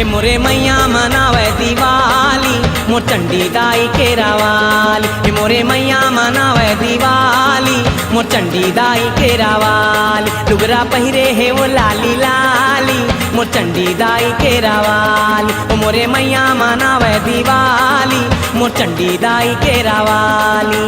हे मोरे मैया मनावे दिवाली मोर चंडी दाई के रावाली हे मोरे मैया मनावे दिवाली मोर चंडी दाई के रावाली लुगरा पहिरे है वो लाली लाली मोर चंडी दाई के रावाली ओ मोरे मैया मनावे दिवाली मोर चंडी दाई के रावाली।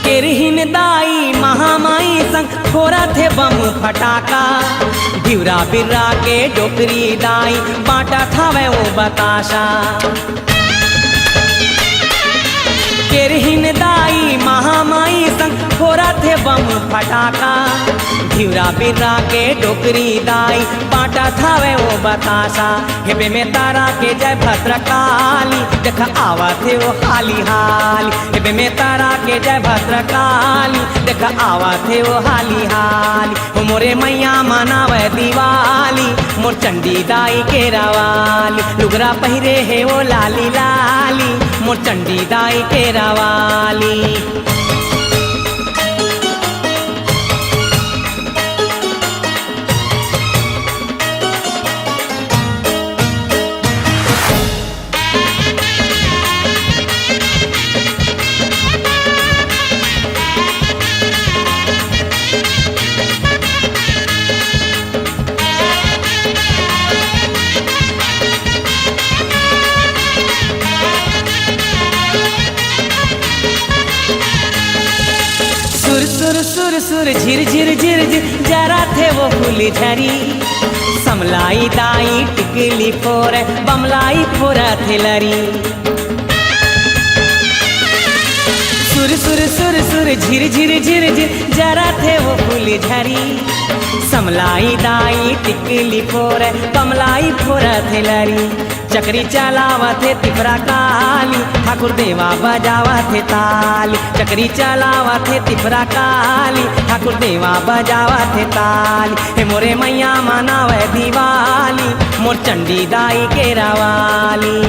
केरहिन दाई महामाई संग छोरा थे बम फटाका ढिवरा बिर्रा के डोकरी दाई बाटा थावे वो बताशा। केरहिन दाई महामाई संग छोरा थे बम फटाका ढिवरा बिर्रा के डोकरी दाई बाटा थावे वो बताशा। हेबे में तारा के जय भद्रकाली देखा आवा थे वो हाली हाली हेबे में तारा के जय भद्रकाली देखा आवा थे वो हाली हाली ओ मोरे मैया मनावे दिवाली मोर चंडी दाई के रावाली लुगरा पहिरे है वो लाली लाली मोर चंडी दाई के रावाली। सुर सुर झिर झिर झिर झिर जरा थे वो फूली झरी समलाई दाई टिकली फोर बमलाई फोरा थे लरी। सुर सुर सुर सुर झिर झिर झिर झिर जरा थे वो फूली झरी समलाई दाई टिकली फोर बमलाई फोरा थे लरी। चक्री चलावा थे तिफरा काली ठाकुर देवा बजावा थे ताली चक्री चलावा थे तिफरा काली ठाकुर देवा बजावा थे ताली हे मोरे मैया मनावे दिवाली मोर चंडी दाई के रावाली।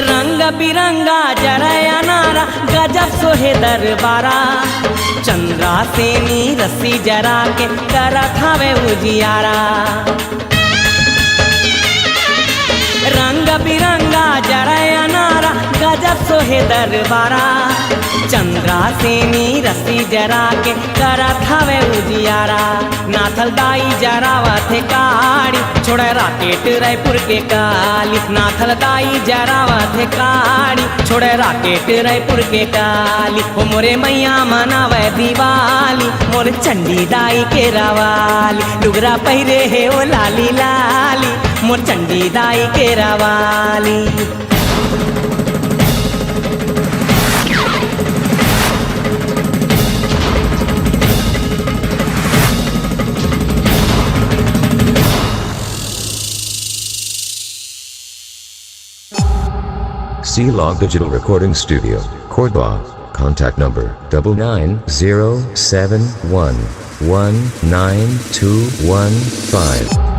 रंग बिरंगा जरया नारा गजब सोहे दरबारा चंद्रा सेनी रस्सी जरा के करा थावे उजियारा। रंग बिरंगा जरया नारा गजब सोहे दरबारा चंद्रा सेनी रस्सी जरा के करा थावे उजियारा। नाथल दाई जरावा थे काड़ी छोड़े राकेट रायपुर के काली नाथल दाई जरावा थे काड़ी छोड़े राकेट रायपुर के काली ओ मोरे मैया मनावे दिवाली मोर चंडी दाई के रावाली लुगरा पहिरे है ओ लाली लाली मोर चंडी दाई के रावाली। C-Log Digital Recording Studio, Cordoba. Contact number 99071192115.